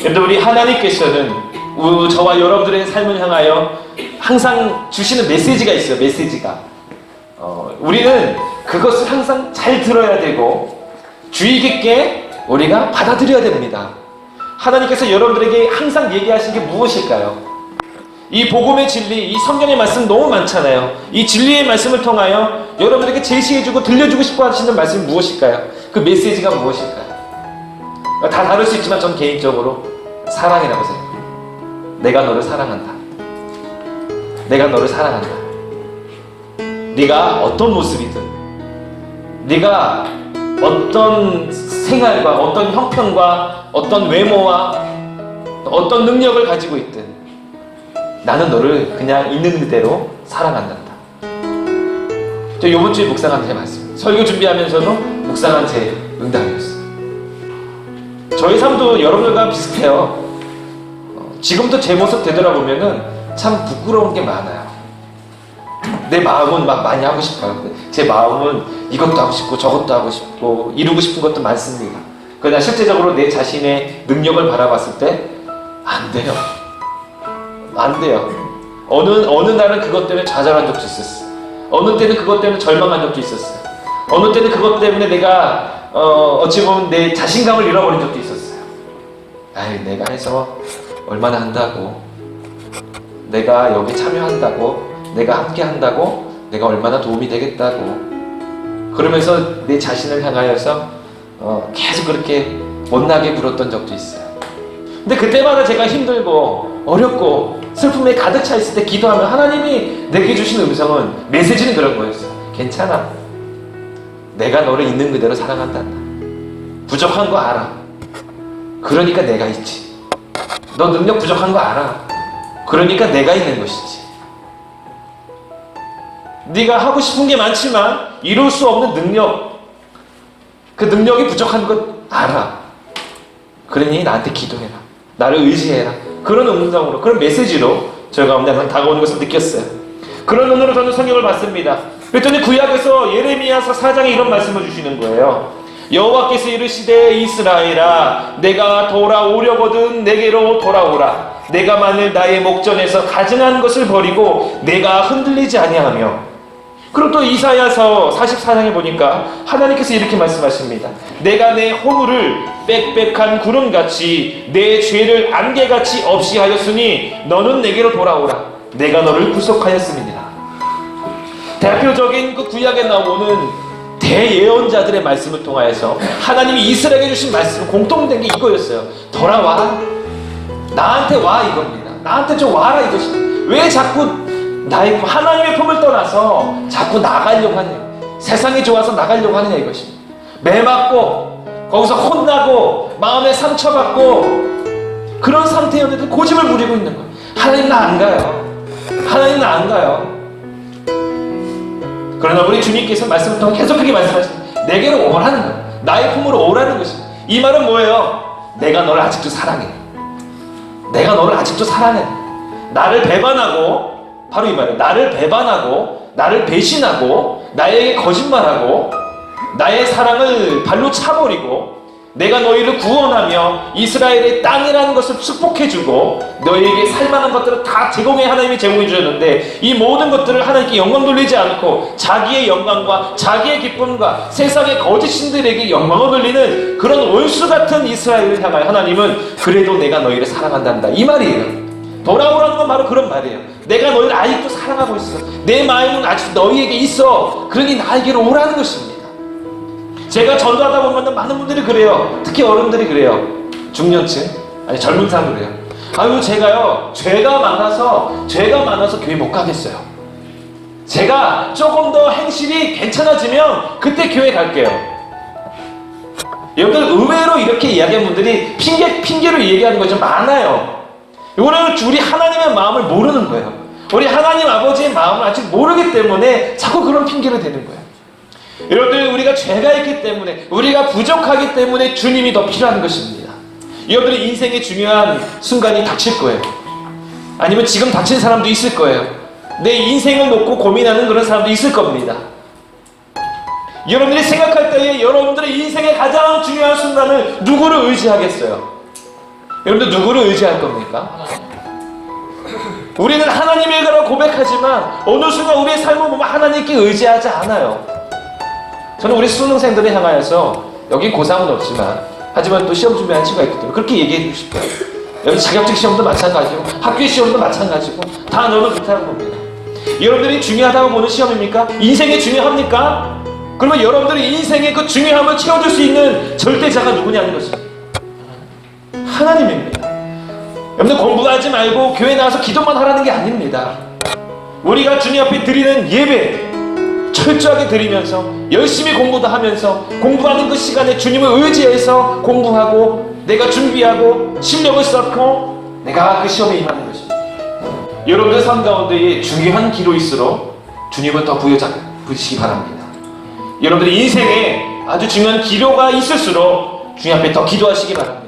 여러분, 우리 하나님께서는 저와 여러분들의 삶을 향하여 항상 주시는 메시지가 있어요. 메시지가. 우리는 그것을 항상 잘 들어야 되고 주의 깊게 우리가 받아들여야 됩니다. 하나님께서 여러분들에게 항상 얘기하신 게 무엇일까요? 이 복음의 진리, 이 성경의 말씀 너무 많잖아요. 이 진리의 말씀을 통하여 여러분들에게 제시해주고 들려주고 싶어 하시는 말씀이 무엇일까요? 그 메시지가 무엇일까요? 다 다를 수 있지만 전 개인적으로 사랑이라고 생각해요. 내가 너를 사랑한다. 내가 너를 사랑한다. 네가 어떤 모습이든, 네가 어떤 생활과 어떤 형편과 어떤 외모와 어떤 능력을 가지고 있든 나는 너를 그냥 있는 그대로 사랑한단다. 저 이번 주에 묵상한 제 말씀, 설교 준비하면서도 묵상한 제 응답이었어요. 저희 삶도 여러분들과 비슷해요. 지금도 제 모습 되돌아보면은 참 부끄러운 게 많아요. 내 마음은 막 많이 하고 싶어요. 제 마음은 이것도 하고 싶고 저것도 하고 싶고 이루고 싶은 것도 많습니다. 그러나 실제적으로 내 자신의 능력을 바라봤을 때 안 돼요. 안 돼요. 어느 날은 그것 때문에 좌절한 적도 있었어요. 어느 때는 그것 때문에 절망한 적도 있었어요. 어느 때는 그것 때문에 내가 어찌 보면 내 자신감을 잃어버린 적도 있었어요. 아이, 내가 해서 얼마나 한다고, 내가 여기 참여한다고, 내가 함께 한다고, 내가 얼마나 도움이 되겠다고, 그러면서 내 자신을 향하여서 계속 그렇게 못나게 굴었던 적도 있어요. 근데 그때마다 제가 힘들고 어렵고 슬픔에 가득 차 있을 때 기도하면 하나님이 내게 주신 음성은, 메시지는 그런 거였어요. 괜찮아. 내가 너를 있는 그대로 사랑한다. 부족한 거 알아. 그러니까 내가 있지. 너 능력 부족한 거 알아. 그러니까 내가 있는 것이지. 네가 하고 싶은 게 많지만 이룰 수 없는 능력, 그 능력이 부족한 것 알아. 그러니 나한테 기도해라. 나를 의지해라. 그런 음성으로, 그런 메시지로 저희 가운데 항상 다가오는 것을 느꼈어요. 그런 눈으로 저는 성경을 봤습니다. 그랬더니 구약에서 예레미야서 4장에 이런 말씀을 주시는 거예요. 여호와께서 이르시되 이스라엘아, 내가 돌아오려거든 내게로 돌아오라. 내가 만일 나의 목전에서 가증한 것을 버리고 내가 흔들리지 아니하며. 그리고 또 이사야서 44장에 보니까 하나님께서 이렇게 말씀하십니다. 내가 내 허물을 빽빽한 구름같이 내 죄를 안개같이 없이 하였으니 너는 내게로 돌아오라. 내가 너를 구속하였음이니라. 대표적인 그 구약에 나오는 대예언자들의 말씀을 통하여서 하나님이 이스라엘에게 주신 말씀, 공통된 게 이거였어요. 돌아와. 나한테 와, 이겁니다. 나한테 좀 와라, 이것입니다. 왜 자꾸 나의 하나님의 품을 떠나서 자꾸 나가려고 하느냐, 세상이 좋아서 나가려고 하느냐, 이것입니다. 매 맞고 거기서 혼나고 마음에 상처받고 그런 상태였는데 고집을 부리고 있는 거예요. 하나님 나 안 가요. 하나님 나 안 가요. 그러나 우리 주님께서 말씀을 통해 계속 그렇게 말씀하십니다. 내게로 오라는 거예요. 나의 품으로 오라는 것입니다. 이 말은 뭐예요? 내가 너를 아직도 사랑해. 내가 너를 아직도 사랑해. 나를 배반하고, 바로 이 말이에요. 나를 배반하고, 나를 배신하고, 나에게 거짓말하고, 나의 사랑을 발로 차버리고, 내가 너희를 구원하며 이스라엘의 땅이라는 것을 축복해주고 너희에게 살만한 것들을 다 하나님이 제공해 주셨는데, 이 모든 것들을 하나님께 영광 돌리지 않고 자기의 영광과 자기의 기쁨과 세상의 거짓신들에게 영광을 돌리는 그런 원수 같은 이스라엘을 향하여 하나님은 그래도 내가 너희를 사랑한단다, 이 말이에요. 돌아오라는 건 바로 그런 말이에요. 내가 너희를 아직도 사랑하고 있어. 내 마음은 아직 너희에게 있어. 그러니 나에게로 오라는 것입니다. 제가 전도하다 보면 많은 분들이 그래요. 특히 어른들이 그래요. 중년층, 아니 젊은 사람들 그래요. 아유, 제가요 죄가 많아서 교회 못 가겠어요. 제가 조금 더 행실이 괜찮아지면 그때 교회 갈게요. 여러분들 의외로 이렇게 이야기하는 분들이 핑계로 얘기하는 거 좀 많아요. 이거는 우리 하나님의 마음을 모르는 거예요. 우리 하나님 아버지의 마음을 아직 모르기 때문에 자꾸 그런 핑계를 대는 거예요. 여러분들, 우리가 죄가 있기 때문에, 우리가 부족하기 때문에 주님이 더 필요한 것입니다. 여러분들의 인생의 중요한 순간이 닥칠 거예요. 아니면 지금 닥친 사람도 있을 거예요. 내 인생을 놓고 고민하는 그런 사람도 있을 겁니다. 여러분들이 생각할 때에 여러분들의 인생의 가장 중요한 순간을 누구를 의지하겠어요? 여러분들 누구를 의지할 겁니까? 우리는 하나님의 거라고 고백하지만 어느 순간 우리의 삶을 보면 하나님께 의지하지 않아요. 저는 우리 수능생들을 향하여서 여기 고3은 없지만 하지만 또 시험 준비하는 친구가 있기 때문에 그렇게 얘기해 주고 싶어요. 여기 자격증 시험도 마찬가지고 학교 시험도 마찬가지고 다 너는 못하는 겁니다. 여러분들이 중요하다고 보는 시험입니까? 인생이 중요합니까? 그러면 여러분들이 인생의 그 중요함을 채워줄 수 있는 절대자가 누구냐는 것입니다. 하나님입니다. 여러분들 공부하지 말고 교회 나와서 기도만 하라는 게 아닙니다. 우리가 주님 앞에 드리는 예배 철저하게 드리면서 열심히 공부도 하면서 공부하는 그 시간에 주님을 의지해서 공부하고 내가 준비하고 실력을 쌓고 내가 그 시험에 임하는 것입니다. 여러분들 삶 가운데에 중요한 기로일수록 주님을 더 부여잡으시기 바랍니다. 여러분들 인생에 아주 중요한 기로가 있을수록 주님 앞에 더 기도하시기 바랍니다.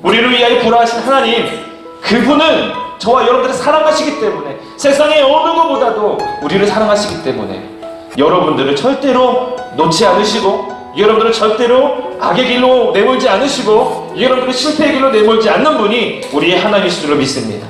우리를 위하여 불화하신 하나님, 그분은 저와 여러분들을 사랑하시기 때문에 세상의 어느 것보다도 우리를 사랑하시기 때문에 여러분들을 절대로 놓지 않으시고 여러분들을 절대로 악의 길로 내몰지 않으시고 여러분들을 실패의 길로 내몰지 않는 분이 우리의 하나님이신 줄로 믿습니다.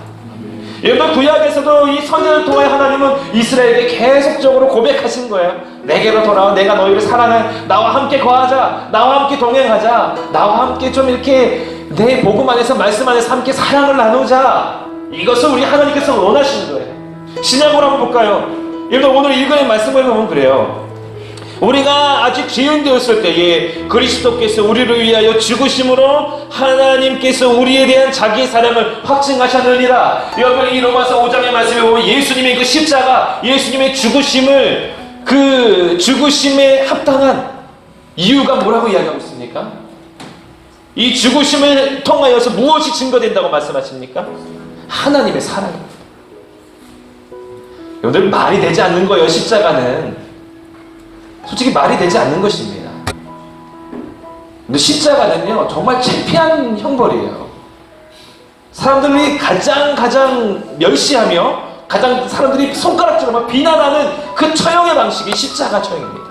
여러분 구약에서도 이 선지자를 통하여 하나님은 이스라엘에게 계속적으로 고백하신 거예요. 내게로 돌아와. 내가 너희를 사랑해. 나와 함께 거하자. 나와 함께 동행하자. 나와 함께 좀 이렇게 내 복음 안에서 말씀 안에서 함께 사랑을 나누자. 이것을 우리 하나님께서 원하시는 거예요. 신약으로 한번 볼까요? 여러분 오늘 읽은 말씀을 보면 그래요. 우리가 아직 죄인 되었을 때에 그리스도께서 우리를 위하여 죽으심으로 하나님께서 우리에 대한 자기의 사랑을 확증하셨느니라. 여러분 이 로마서 5장의 말씀에 보면 예수님의 그 십자가, 예수님의 죽으심을 그 죽으심에 합당한 이유가 뭐라고 이야기하고 있습니까? 이 죽으심을 통하여서 무엇이 증거된다고 말씀하십니까? 하나님의 사랑입니다. 여러분들 말이 되지 않는 거예요. 십자가는 솔직히 말이 되지 않는 것입니다. 근데 십자가는요 정말 창피한 형벌이에요. 사람들이 가장 멸시하며 가장 사람들이 손가락질하며 비난하는 그 처형의 방식이 십자가 처형입니다.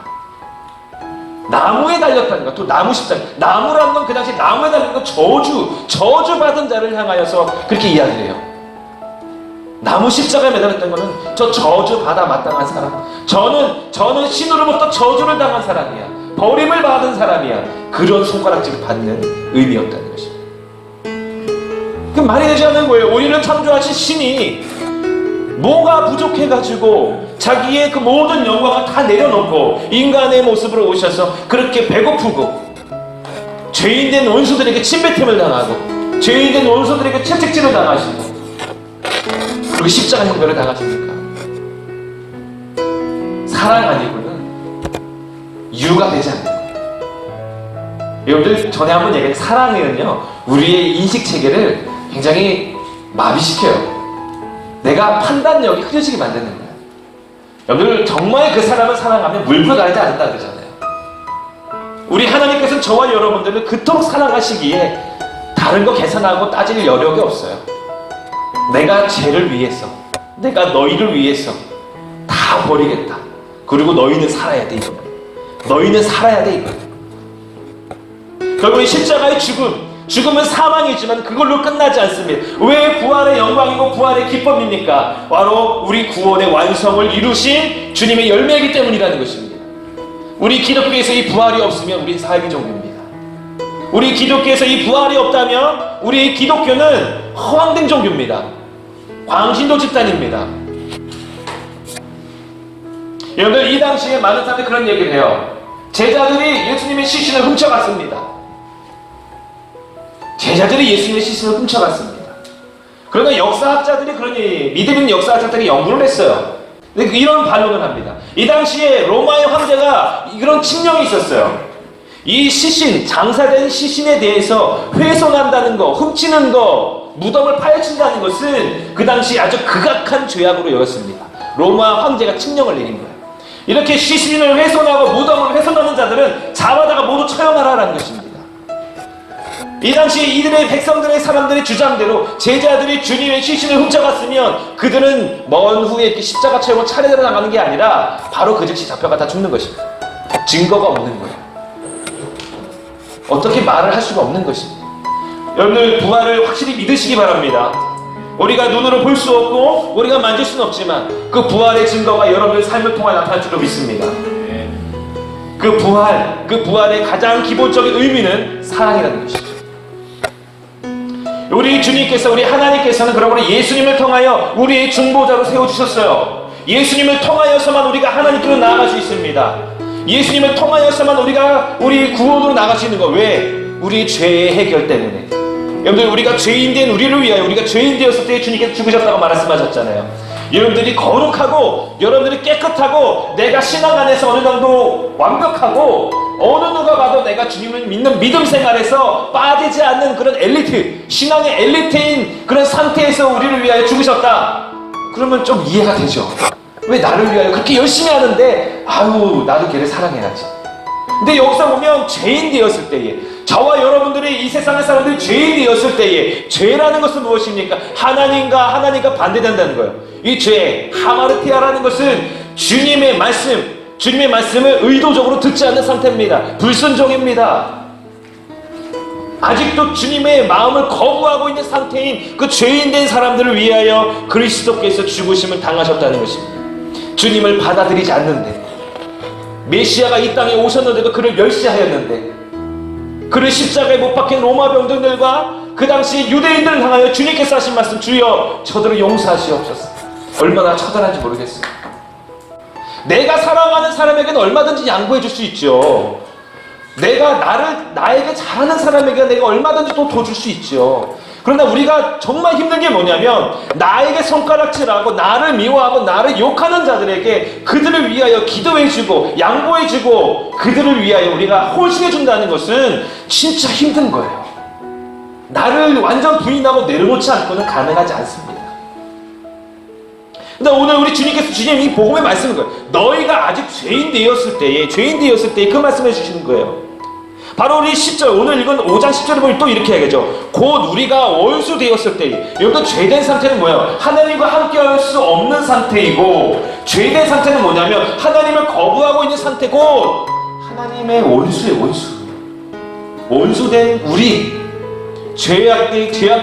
나무에 달렸다는 것, 또 나무 십자가. 나무라는 건 그 당시 나무에 달린 건 저주받은 자를 향하여서 그렇게 이야기를 해요. 나무 십자가에 매달렸던 것은 저 저주받아 마땅한 사람. 저는 신으로부터 저주를 당한 사람이야. 버림을 받은 사람이야. 그런 손가락질을 받는 의미였다는 것입니다. 그 말이 되지 않는 거예요. 우리를 창조하신 신이 뭐가 부족해가지고 자기의 그 모든 영광을 다 내려놓고 인간의 모습으로 오셔서 그렇게 배고프고 죄인된 원수들에게 침뱉음을 당하고 죄인된 원수들에게 채찍질을 당하시고 그리고 십자가 형벌을 당하십니까? 사랑 아니고는 이유가 되지 않는 거예요. 여러분들 전에 한번 얘기했는데 사랑은요 우리의 인식체계를 굉장히 마비시켜요. 내가 판단력이 흐려지게 만드는 거예요. 여러분들 정말 그 사람을 사랑하면 물불 가리지 않는다 그러잖아요. 우리 하나님께서는 저와 여러분들을 그토록 사랑하시기에 다른 거 계산하고 따질 여력이 없어요. 내가 죄를 위해서, 내가 너희를 위해서 다 버리겠다. 그리고 너희는 살아야 돼 이거. 너희는 살아야 돼 이거. 결국 이 십자가의 죽음은 사망이지만 그걸로 끝나지 않습니다. 왜 부활의 영광이고 부활의 기쁨입니까? 바로 우리 구원의 완성을 이루신 주님의 열매이기 때문이라는 것입니다. 우리 기독교에서 이 부활이 없으면 우리는 사역의 종교입니다. 우리 기독교에서 이 부활이 없다면 우리 기독교는 허황된 종교입니다. 광신도 집단입니다. 여러분들 이 당시에 많은 사람들이 그런 얘기를 해요. 제자들이 예수님의 시신을 훔쳐갔습니다. 제자들이 예수님의 시신을 훔쳐갔습니다. 그러나 역사학자들이 믿음 있는 역사학자들이 연구를 했어요. 근데 이런 반론을 합니다. 이 당시에 로마의 황제가 이런 칙령이 있었어요. 이 시신, 장사된 시신에 대해서 훼손한다는 거, 훔치는 거, 무덤을 파헤친다는 것은 그 당시 아주 극악한 죄악으로 여겼습니다. 로마 황제가 칙령을 내린 거예요. 이렇게 시신을 훼손하고 무덤을 훼손하는 자들은 잡아다가 모두 처형하라는 것입니다. 이 당시 이들의 백성들의 사람들의 주장대로 제자들이 주님의 시신을 훔쳐갔으면 그들은 먼 후에 이렇게 십자가 처형을 차례대로 나가는 게 아니라 바로 그 즉시 잡혀갔다 죽는 것입니다. 증거가 없는 거예요. 어떻게 말을 할 수가 없는 것입니다. 여러분들 부활을 확실히 믿으시기 바랍니다. 우리가 눈으로 볼 수 없고 우리가 만질 수는 없지만 그 부활의 증거가 여러분의 삶을 통해 나타날 줄로 믿습니다. 그 부활의 가장 기본적인 의미는 사랑이라는 것이죠. 우리 주님께서, 우리 하나님께서는 그러므로 예수님을 통하여 우리의 중보자로 세워주셨어요. 예수님을 통하여서만 우리가 하나님께로 나아갈 수 있습니다. 예수님을 통하여서만 우리가 우리 구원으로 나갈 수 있는 거. 왜? 우리 죄의 해결 때문에. 여러분들, 우리가 죄인된 우리를 위하여, 우리가 죄인 되었을 때 주님께서 죽으셨다고 말씀하셨잖아요. 여러분들이 거룩하고 여러분들이 깨끗하고 내가 신앙 안에서 어느 정도 완벽하고 어느 누가 봐도 내가 주님을 믿는 믿음 생활에서 빠지지 않는 그런 엘리트, 신앙의 엘리트인 그런 상태에서 우리를 위하여 죽으셨다. 그러면 좀 이해가 되죠. 왜 나를 위하여 그렇게 열심히 하는데 아유 나도 걔를 사랑해야지. 근데 여기서 보면 죄인 되었을 때에, 저와 여러분들이 이 세상의 사람들이 죄인 되었을 때에, 죄라는 것은 무엇입니까? 하나님과 반대된다는 거예요. 이 죄, 하마르티아라는 것은 주님의 말씀을 의도적으로 듣지 않는 상태입니다. 불순종입니다. 아직도 주님의 마음을 거부하고 있는 상태인 그 죄인된 사람들을 위하여 그리스도께서 죽으심을 당하셨다는 것입니다. 주님을 받아들이지 않는데, 메시아가 이 땅에 오셨는데도 그를 멸시하였는데, 그를 십자가에 못 박힌 로마 병들들과 그 당시 유대인들을 향하여 주님께서 하신 말씀, 주여 저들을 용서하시옵소서. 얼마나 처단한지 모르겠어요. 내가 사랑하는 사람에게는 얼마든지 양보해 줄 수 있죠. 내가 나에게 잘하는 사람에게 내가 얼마든지 또 더 줄 수 있죠. 그러나 우리가 정말 힘든 게 뭐냐면, 나에게 손가락질하고 나를 미워하고 나를 욕하는 자들에게 그들을 위하여 기도해주고 양보해주고 그들을 위하여 우리가 헌신해준다는 것은 진짜 힘든 거예요. 나를 완전 부인하고 내려놓지 않고는 가능하지 않습니다. 근데 오늘 우리 주님이 이 복음의 말씀인 거예요. 너희가 아직 죄인 되었을 때에 그 말씀을 해주시는 거예요. 바로 우리 10절, 오늘 읽은 5장 10절을 보면 또 이렇게 얘기하죠. 곧 우리가 원수 되었을 때에, 여러분 죄된 상태는 뭐예요? 하나님과 함께할 수 없는 상태이고, 죄된 상태는 뭐냐면 하나님을 거부하고 있는 상태고, 하나님의 원수예요. 원수된 우리, 죄악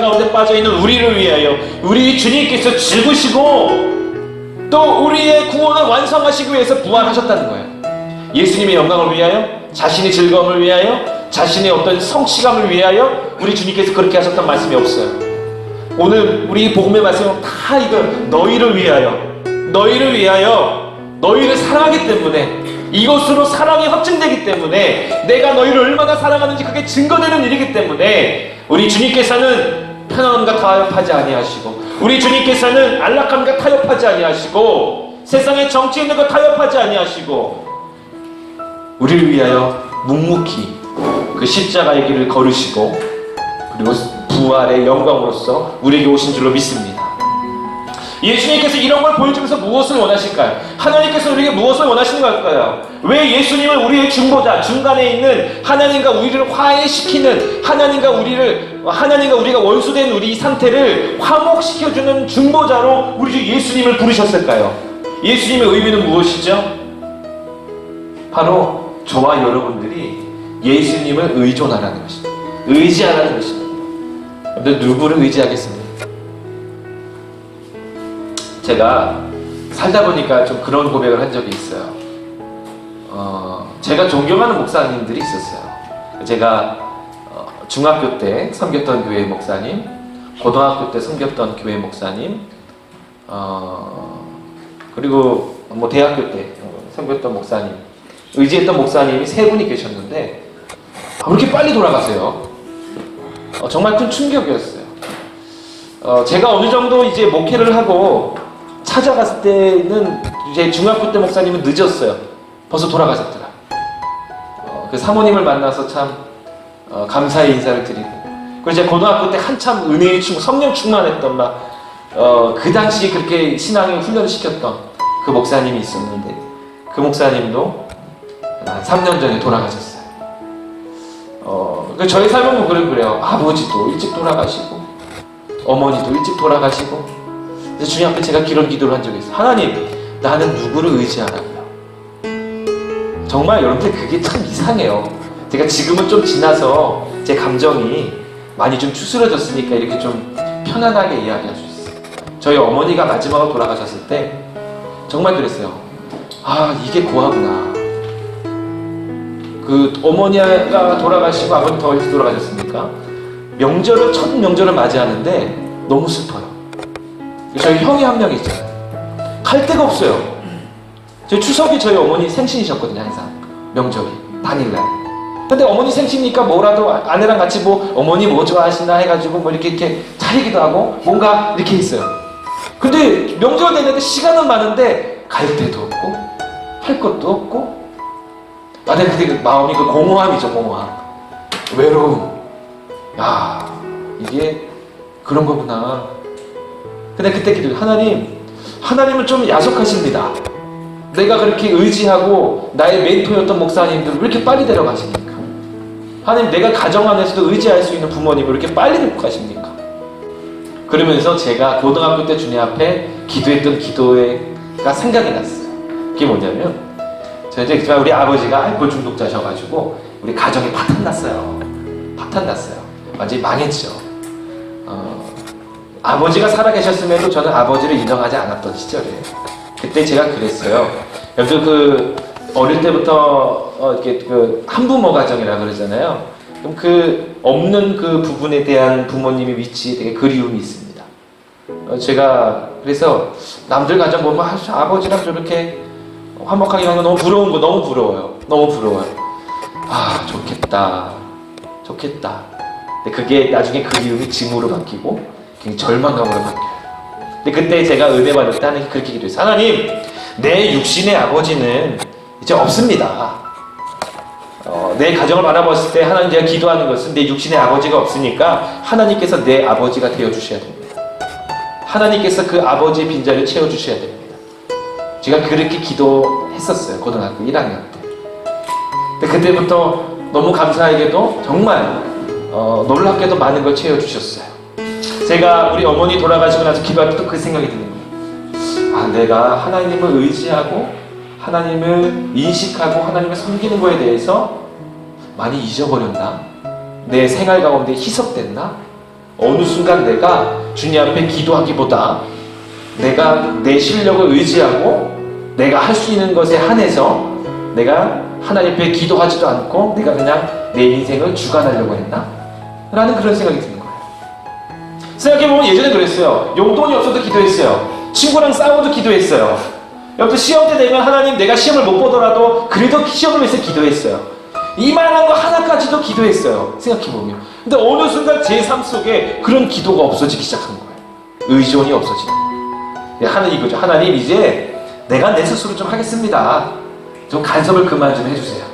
가운데 빠져있는 우리를 위하여 우리 주님께서 죽으시고 또 우리의 구원을 완성하시기 위해서 부활하셨다는 거예요. 예수님의 영광을 위하여, 자신의 즐거움을 위하여, 자신의 어떤 성취감을 위하여 우리 주님께서 그렇게 하셨던 말씀이 없어요. 오늘 우리 복음의 말씀은 다 이거 너희를 위하여, 너희를 사랑하기 때문에, 이것으로 사랑이 확증되기 때문에, 내가 너희를 얼마나 사랑하는지 그게 증거되는 일이기 때문에 우리 주님께서는 편안함과 타협하지 아니하시고, 우리 주님께서는 안락함과 타협하지 아니하시고, 세상의 정치인들과 타협하지 아니하시고, 우리를 위하여 묵묵히 그 십자가의 길을 걸으시고, 그리고 부활의 영광으로서 우리에게 오신 줄로 믿습니다. 예수님께서 이런 걸 보여주면서 무엇을 원하실까요? 하나님께서 우리에게 무엇을 원하시는 걸까요? 왜 예수님을 우리의 중보자, 중간에 있는 하나님과 우리를 화해시키는, 하나님과 우리가 원수된 우리 상태를 화목시켜주는 중보자로 우리 주 예수님을 부르셨을까요? 예수님의 의미는 무엇이죠? 바로 저와 여러분들이 예수님을 의존하라는 것입니다. 의지하라는 것입니다. 여러분들 누구를 의지하겠습니까? 제가 살다 보니까 좀 그런 고백을 한 적이 있어요. 제가 존경하는 목사님들이 있었어요. 제가 중학교 때 섬겼던 교회 목사님, 고등학교 때 섬겼던 교회 목사님, 그리고 대학교 때 섬겼던 목사님, 의지했던 목사님이 3분이 계셨는데 왜 이렇게 빨리 돌아가세요? 정말 큰 충격이었어요. 제가 어느 정도 이제 목회를 하고 찾아갔을 때는 이제 중학교 때 목사님은 늦었어요. 벌써 돌아가셨더라. 그 사모님을 만나서 참 감사의 인사를 드리고, 그리고 이제 고등학교 때 한참 은혜의 성령 충만했던 그 당시에 그렇게 신앙의 훈련을 시켰던 그 목사님이 있었는데, 그 목사님도 한 3년 전에 돌아가셨어요. 저희 삶은 그래요. 아버지도 일찍 돌아가시고 어머니도 일찍 돌아가시고. 그래서 주님 앞에 제가 그런 기도를 한 적이 있어요. 하나님, 나는 누구를 의지하라고요? 정말 여러분들 그게 참 이상해요. 제가 지금은 좀 지나서 제 감정이 많이 좀 추스러졌으니까 이렇게 좀 편안하게 이야기할 수 있어요. 저희 어머니가 마지막으로 돌아가셨을 때 정말 그랬어요. 아, 이게 고아구나. 그 어머니가 돌아가시고 아버지 더 일찍 돌아가셨으니까 명절을, 첫 명절을 맞이하는데 너무 슬퍼요. 저희 형이 한 명 있잖아요. 갈 데가 없어요. 저희 추석이 저희 어머니 생신이셨거든요. 항상 명절이 당일날. 근데 어머니 생신이니까 뭐라도 아내랑 같이 뭐 어머니 뭐 좋아하시나 해가지고 뭐 이렇게 차리기도 하고 뭔가 이렇게 있어요. 근데 명절 되는데 시간은 많은데 갈 데도 없고 할 것도 없고. 나는 그때 그 마음이 그 공허함이죠. 공허함, 외로움. 야, 이게 그런 거구나. 근데 그때 기도해. 하나님은 좀 야속하십니다. 내가 그렇게 의지하고 나의 멘토였던 목사님들 왜 이렇게 빨리 데려가십니까? 하나님, 내가 가정 안에서도 의지할 수 있는 부모님을 이렇게 빨리 데리고 가십니까? 그러면서 제가 고등학교 때 주님 앞에 기도했던 기도가 생각이 났어요. 그게 뭐냐면, 우리 아버지가 알코올 중독자셔가지고 우리 가정이 파탄났어요. 완전히 망했죠. 아버지가 살아계셨음에도 저는 아버지를 인정하지 않았던 시절이에요. 그때 제가 그랬어요. 여러분 어릴 때부터 이렇게 그 한부모 가정이라 그러잖아요. 그럼 그 없는 그 부분에 대한 부모님의 위치에 되게 그리움이 있습니다. 제가 그래서 남들 가정 보면 아버지랑 저렇게 화목하게 하는 거 너무 부러운 거 너무 부러워요. 아, 좋겠다. 근데 그게 나중에 그리움이 증오로 바뀌고 굉장히 절망감으로 바뀌어요. 근데 그때 제가 은혜 받을 때 하나님 그렇게 기도했어요. 하나님, 내 육신의 아버지는 이제 없습니다. 내 가정을 바라봤을 때 하나님, 제가 기도하는 것은 내 육신의 아버지가 없으니까 하나님께서 내 아버지가 되어주셔야 됩니다. 하나님께서 그 아버지의 빈자리를 채워주셔야 됩니다. 제가 그렇게 기도했었어요. 고등학교 1학년 때. 근데 그때부터 너무 감사하게도 정말 놀랍게도 많은 걸 채워주셨어요. 제가 우리 어머니 돌아가시고 나서 기도할 때도 그 생각이 드는 거예요. 아, 내가 하나님을 의지하고 하나님을 인식하고 하나님을 섬기는 거에 대해서 많이 잊어버렸나? 내 생활 가운데 희석됐나? 어느 순간 내가 주님 앞에 기도하기보다 내가 내 실력을 의지하고 내가 할 수 있는 것에 한해서 내가 하나님 앞에 기도하지도 않고 내가 그냥 내 인생을 주관하려고 했나? 라는 그런 생각이 드는 거예요. 생각해보면 예전에 그랬어요. 용돈이 없어도 기도했어요. 친구랑 싸워도 기도했어요. 여러분, 시험 때 되면 하나님, 내가 시험을 못 보더라도 그래도 시험을 위해서 기도했어요. 이만한 거 하나까지도 기도했어요. 생각해보면. 근데 어느 순간 제 삶 속에 그런 기도가 없어지기 시작한 거예요. 의존이 없어지는 거예요. 하나님 이거죠. 하나님, 이제 내가 내 스스로 좀 하겠습니다. 좀 간섭을 그만 좀 해주세요.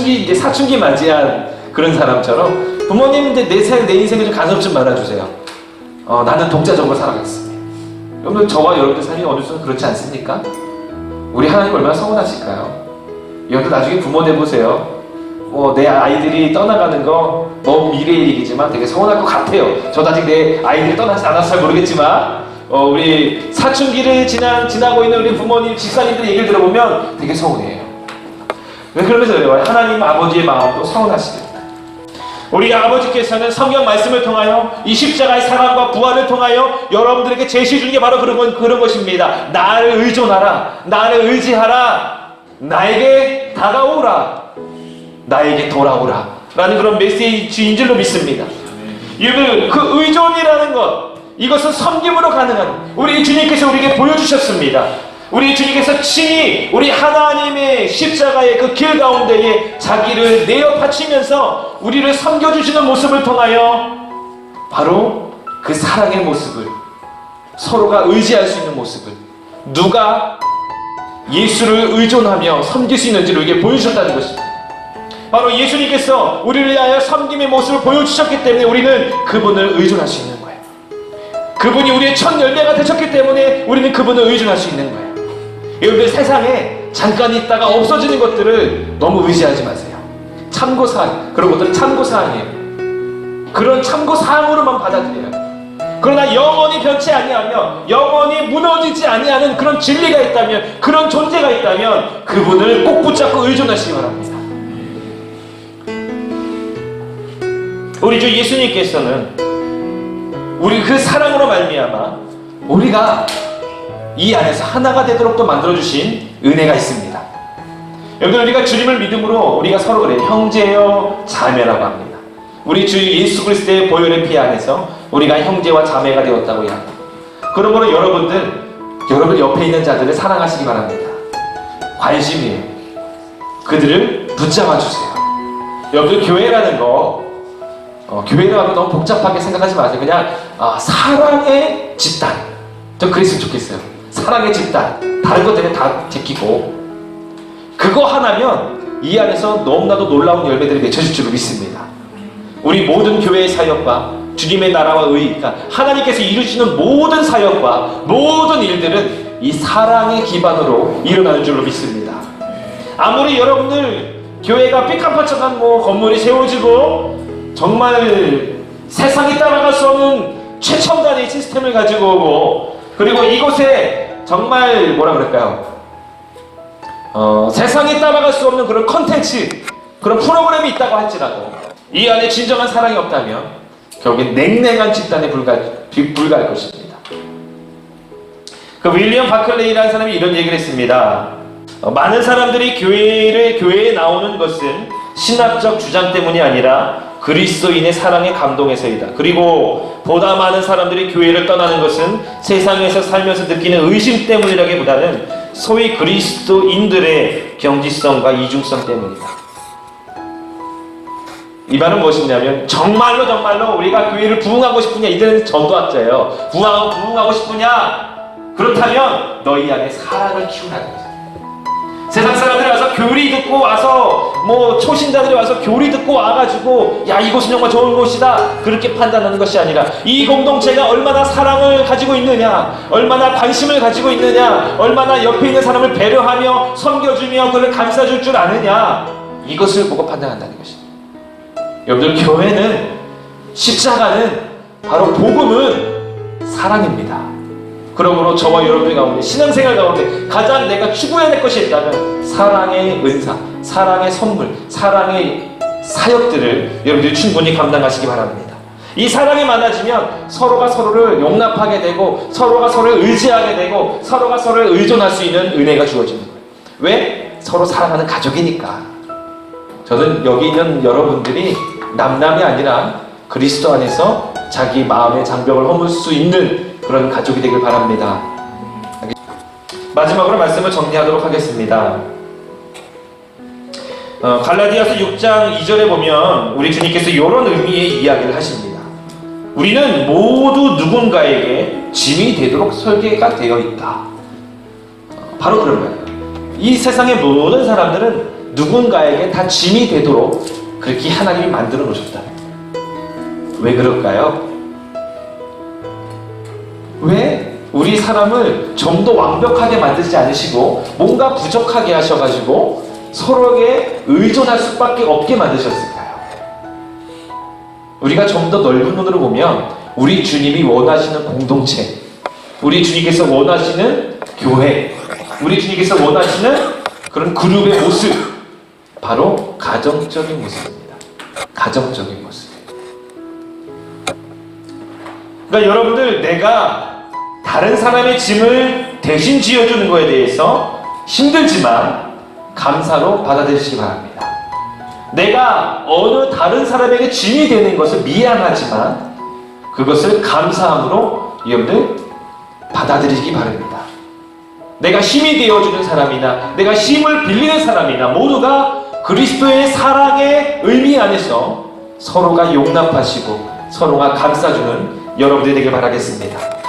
이제 사춘기 맞이한 그런 사람처럼 부모님, 이제 내 인생에 좀 간섭 좀 말아주세요. 나는 독자적으로 살아가겠습니다. 여러분, 저와 여러분들 삶이 어느 순간 그렇지 않습니까? 우리 하나님 얼마나 서운하실까요? 여러분, 나중에 부모 돼보세요. 내 아이들이 떠나가는 거 미래의 얘기지만 되게 서운할 것 같아요. 저도 아직 내 아이들이 떠나지 않아서 잘 모르겠지만 우리 사춘기를 지나고 있는 우리 부모님, 집사님들 얘기를 들어보면 되게 서운해요. 왜 그러면서 그래요? 하나님 아버지의 마음도 서운하시겠다. 우리 아버지께서는 성경 말씀을 통하여 이 십자가의 사랑과 부활을 통하여 여러분들에게 제시해 주는 게 바로 그런 것입니다. 나를 의존하라, 나를 의지하라, 나에게 다가오라, 나에게 돌아오라 라는 그런 메시지인 줄로 믿습니다. 여러분, 그 의존이라는 것, 이것은 섬김으로 가능한, 우리 주님께서 우리에게 보여주셨습니다. 우리 주님께서 친히 우리 하나님의 십자가의 그 길 가운데에 자기를 내어 바치면서 우리를 섬겨주시는 모습을 통하여 바로 그 사랑의 모습을, 서로가 의지할 수 있는 모습을, 누가 예수를 의존하며 섬길 수 있는지를 우리에게 보여주셨다는 것입니다. 바로 예수님께서 우리를 위하여 섬김의 모습을 보여주셨기 때문에 우리는 그분을 의존할 수 있는 거예요. 그분이 우리의 첫 열매가 되셨기 때문에 우리는 그분을 의존할 수 있는 거예요. 여러분들, 세상에 잠깐 있다가 없어지는 것들을 너무 의지하지 마세요. 참고사항, 그런 것들은 참고사항이에요. 그런 참고사항으로만 받아들여요. 그러나 영원히 변치 아니하며 영원히 무너지지 아니하는 그런 진리가 있다면, 그런 존재가 있다면 그분을 꼭 붙잡고 의존하시기 바랍니다. 우리 주 예수님께서는 우리 그 사랑으로 말미암아 우리가 이 안에서 하나가 되도록 또 만들어주신 은혜가 있습니다. 여러분, 우리가 주님을 믿음으로 우리가 서로 그래요. 형제여 자매라고 합니다. 우리 주 예수 그리스도의 보혈의 피 안에서 우리가 형제와 자매가 되었다고 합니다. 그러므로 여러분 옆에 있는 자들을 사랑하시기 바랍니다. 관심이에요. 그들을 붙잡아 주세요. 여러분, 교회라는 거 교회라고 너무 복잡하게 생각하지 마세요. 그냥 사랑의 집단. 저 그랬으면 좋겠어요. 사랑의 집단. 다른 것들은 다 제끼고 그거 하나면 이 안에서 너무나도 놀라운 열매들이 맺혀질 줄로 믿습니다. 우리 모든 교회의 사역과 주님의 나라와 의, 그러니까 하나님께서 이루시는 모든 사역과 모든 일들은 이 사랑의 기반으로 일어나는 줄로 믿습니다. 아무리 여러분들 교회가 삐까뻔쩍한 건물이 세워지고 정말 세상이 따라갈 수 없는 최첨단의 시스템을 가지고 오고, 그리고 이곳에 정말 뭐라 그럴까요? 세상이 따라갈 수 없는 그런 컨텐츠, 그런 프로그램이 있다고 할지라도 이 안에 진정한 사랑이 없다면 결국엔 냉랭한 집단에 불과할 것입니다. 그 윌리엄 바클레이라는 사람이 이런 얘기를 했습니다. 많은 사람들이 교회에 나오는 것은 신학적 주장 때문이 아니라 그리스도인의 사랑에 감동해서이다. 그리고 보다 많은 사람들이 교회를 떠나는 것은 세상에서 살면서 느끼는 의심 때문이라기보다는 소위 그리스도인들의 경지성과 이중성 때문이다. 이 말은 무엇이냐면 정말로 우리가 교회를 부흥하고 싶으냐, 이들은 전도학자예요. 부흥하고 싶으냐? 그렇다면 너희 안에 사랑을 키우라는 거죠. 세상 사람들이 와서 교리 듣고 와서 초신자들이 와서 교리 듣고 와가지고 야, 이곳은 정말 좋은 곳이다 그렇게 판단하는 것이 아니라 이 공동체가 얼마나 사랑을 가지고 있느냐, 얼마나 관심을 가지고 있느냐, 얼마나 옆에 있는 사람을 배려하며 섬겨주며 그를 감싸줄 줄 아느냐, 이것을 보고 판단한다는 것입니다. 여러분들, 교회는, 십자가는, 바로 복음은 사랑입니다. 그러므로 저와 여러분들 가운데, 신앙생활 가운데 가장 내가 추구해야 될 것이 있다면 사랑의 은사, 사랑의 선물, 사랑의 사역들을 여러분들이 충분히 감당하시기 바랍니다. 이 사랑이 많아지면 서로가 서로를 용납하게 되고, 서로가 서로를 의지하게 되고, 서로가 서로를 의존할 수 있는 은혜가 주어지는 거예요. 왜? 서로 사랑하는 가족이니까. 저는 여기 있는 여러분들이 남남이 아니라 그리스도 안에서 자기 마음의 장벽을 허물 수 있는 그런 가족이 되길 바랍니다. 마지막으로 말씀을 정리하도록 하겠습니다. 갈라디아서 6장 2절에 보면 우리 주님께서 이런 의미의 이야기를 하십니다. 우리는 모두 누군가에게 짐이 되도록 설계가 되어 있다. 바로 그런 거예요. 이 세상의 모든 사람들은 누군가에게 다 짐이 되도록 그렇게 하나님이 만들어 놓으셨다. 왜 그럴까요? 왜 우리 사람을 좀 더 완벽하게 만들지 않으시고 뭔가 부족하게 하셔가지고 서로에게 의존할 수밖에 없게 만드셨을까요? 우리가 좀 더 넓은 눈으로 보면 우리 주님이 원하시는 공동체, 우리 주님께서 원하시는 교회, 우리 주님께서 원하시는 그런 그룹의 모습, 바로 가정적인 모습입니다. 가정적인 모습. 그러니까 여러분들, 내가 다른 사람의 짐을 대신 지어주는 것에 대해서 힘들지만 감사로 받아들이시기 바랍니다. 내가 어느 다른 사람에게 짐이 되는 것은 미안하지만 그것을 감사함으로 여러분들 받아들이시기 바랍니다. 내가 힘이 되어주는 사람이나 내가 힘을 빌리는 사람이나 모두가 그리스도의 사랑의 의미 안에서 서로가 용납하시고 서로가 감싸주는 여러분들이 되길 바라겠습니다.